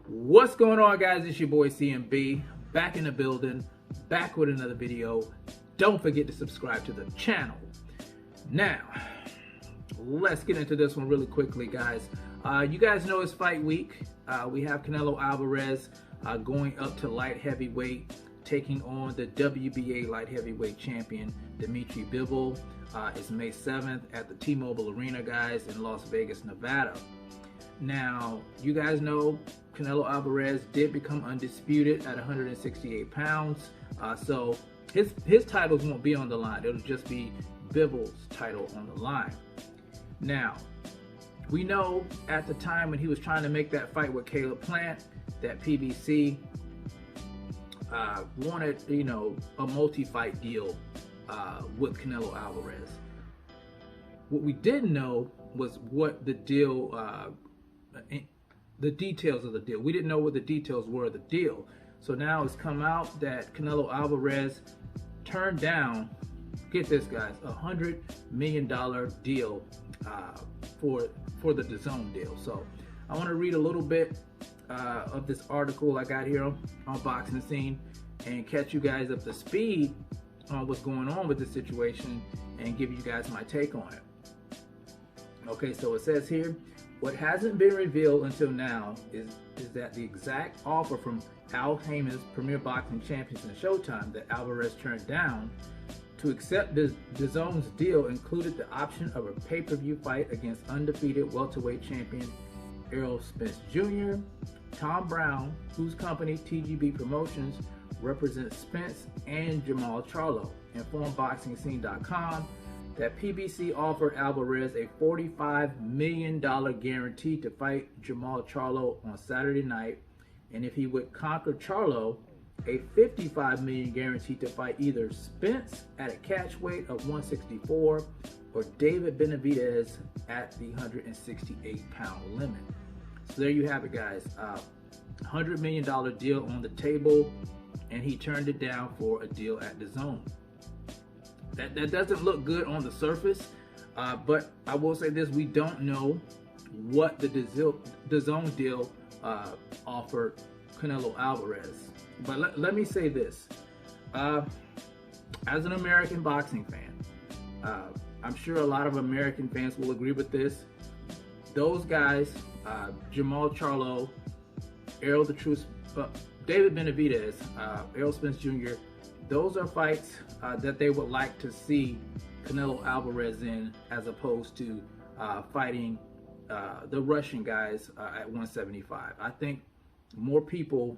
What's going on, guys? It's your boy CMB, back in the building, back with another video. Don't forget to subscribe to the channel. Now, let's get into this one really quickly, guys. You guys know it's fight week. We have Canelo Alvarez going up to light heavyweight, taking on the WBA light heavyweight champion, Dimitri Bivol. It's May 7th at the T-Mobile Arena, guys, in Las Vegas, Nevada. Now, you guys know Canelo Alvarez did become undisputed at 168 pounds. So his titles won't be on the line. It'll just be Bivol's title on the line. Now, we know at the time when he was trying to make that fight with Caleb Plant, that PBC wanted, a multi-fight deal with Canelo Alvarez. What we didn't know was what the deal, the details of the deal. We didn't know what the details were of the deal. So now it's come out that Canelo Alvarez turned down, get this, guys, $100 million deal for the DAZN deal. So I want to read a little bit of this article I got here on Boxing Scene and catch you guys up to speed on what's going on with the situation and give you guys my take on it. Okay, so it says here, what hasn't been revealed until now is that the exact offer from Al Haymon's Premier Boxing Champions and Showtime that Alvarez turned down to accept the DAZN's deal included the option of a pay-per-view fight against undefeated welterweight champion Errol Spence Jr., Tom Brown, whose company TGB Promotions represents Spence, and Jamal Charlo. Informed BoxingScene.com that PBC offered Alvarez a $45 million guarantee to fight Jamal Charlo on Saturday night, and if he would conquer Charlo, a $55 million guarantee to fight either Spence at a catch weight of 164 or David Benavidez at the 168-pound limit. So there you have it, guys. $100 million deal on the table, and he turned it down for a deal at DAZN. That doesn't look good on the surface, but I will say this: we don't know what the DAZN deal offered Canelo Alvarez. But let me say this: as an American boxing fan, I'm sure a lot of American fans will agree with this. Those guys, Jamal Charlo, Errol the Truth, David Benavidez, Errol Spence Jr., those are fights that they would like to see Canelo Alvarez in, as opposed to fighting the Russian guys at 175. I think more people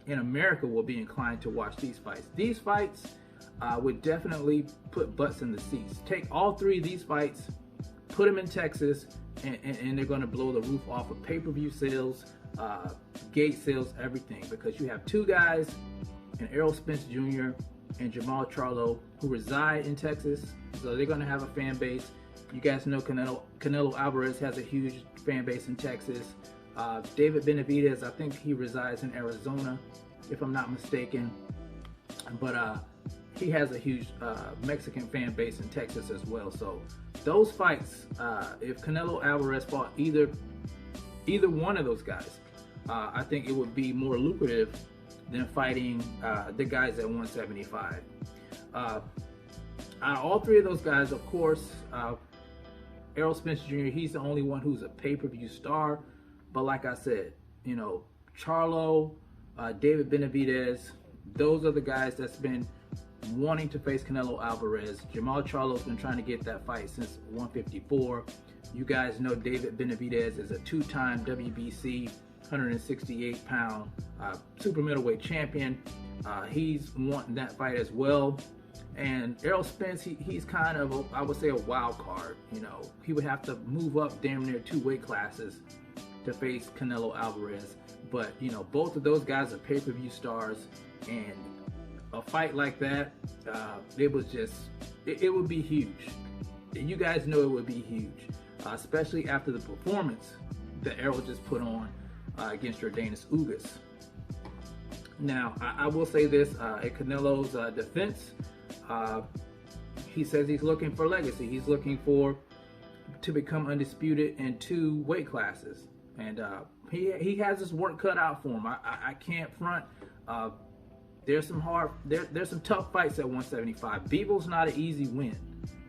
in America will be inclined to watch these fights. These fights would definitely put butts in the seats. Take all three of these fights, put them in Texas, and they're going to blow the roof off of pay-per-view sales, gate sales, everything, because you have two guys, and Errol Spence Jr. and Jamal Charlo, who reside in Texas, so they're going to have a fan base. You guys know Canelo Alvarez has a huge fan base in Texas. David Benavidez, I think he resides in Arizona, if I'm not mistaken, but he has a huge Mexican fan base in Texas as well. So those fights, if Canelo Alvarez fought either one of those guys, I think it would be more lucrative than fighting the guys at 175. Out of all three of those guys, of course, Errol Spence Jr., he's the only one who's a pay-per-view star. But like I said, Charlo, David Benavidez, those are the guys that's been wanting to face Canelo Alvarez. Jamal Charlo's been trying to get that fight since 154. You guys know David Benavidez is a two-time WBC 168-pound super middleweight champion. He's wanting that fight as well. And Errol Spence, he's kind of, I would say, a wild card. He would have to move up damn near 2 weight classes to face Canelo Alvarez. But, both of those guys are pay-per-view stars, and a fight like that, it would be huge. And you guys know it would be huge, especially after the performance that Errol just put on against Jordanis Ugas. Now, I will say this, at Canelo's defense, he says he's looking for legacy. He's looking to become undisputed in 2 weight classes. And he has his work cut out for him. I can't front. There's some tough fights at 175. Beeble's not an easy win.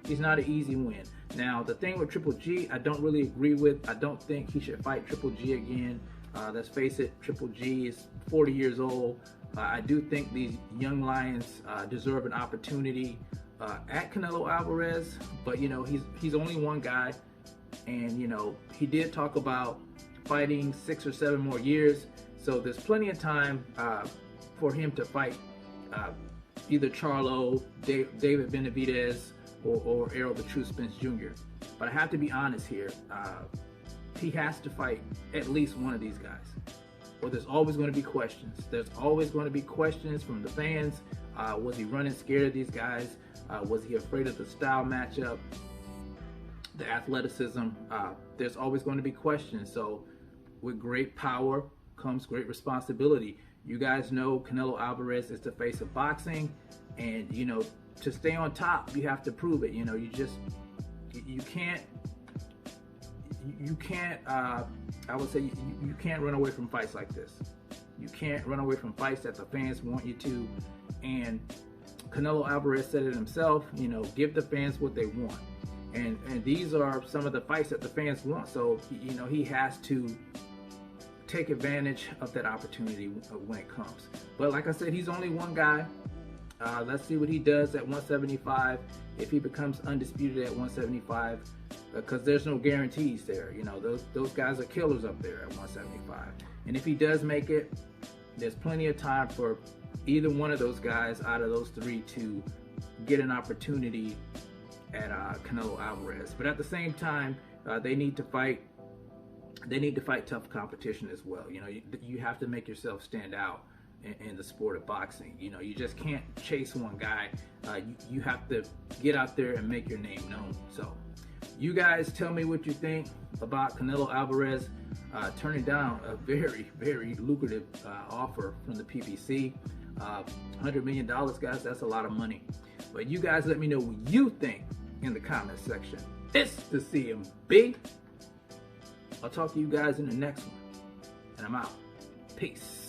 He's not an easy win. Now, the thing with Triple G, I don't really agree with. I don't think he should fight Triple G again. Let's face it, Triple G is 40 years old. I do think these young lions deserve an opportunity at Canelo Alvarez, but you know, he's only one guy, and you know, he did talk about fighting 6 or 7 more years, so there's plenty of time for him to fight either Charlo, David Benavidez, or Errol the True Spence Jr. But I have to be honest here, he has to fight at least one of these guys, or there's always going to be questions. There's always going to be questions from the fans. Was he running scared of these guys? Was he afraid of the style matchup, the athleticism? There's always going to be questions. So with great power comes great responsibility. You guys know Canelo Alvarez is the face of boxing, and you know, to stay on top, you have to prove it. You know, you can't I would say you can't run away from fights like this. You can't run away from fights that the fans want you to. And Canelo Alvarez said it himself, you know, give the fans what they want. And these are some of the fights that the fans want. So, you know, he has to take advantage of that opportunity when it comes. But like I said, he's only one guy. Let's see what he does at 175. If he becomes undisputed at 175, because there's no guarantees there. You know, those guys are killers up there at 175. And if he does make it, there's plenty of time for either one of those guys out of those 3 to get an opportunity at Canelo Alvarez. But at the same time, they need to fight. They need to fight tough competition as well. You know, you have to make yourself stand out in the sport of boxing. You know, you just can't chase one guy. You have to get out there and make your name known. So you guys tell me what you think about Canelo Alvarez turning down a very, very lucrative offer from the PBC. $100 million, guys, that's a lot of money. But you guys let me know what you think in the comment section. It's the CMB. I'll talk to you guys in the next one. And I'm out. Peace.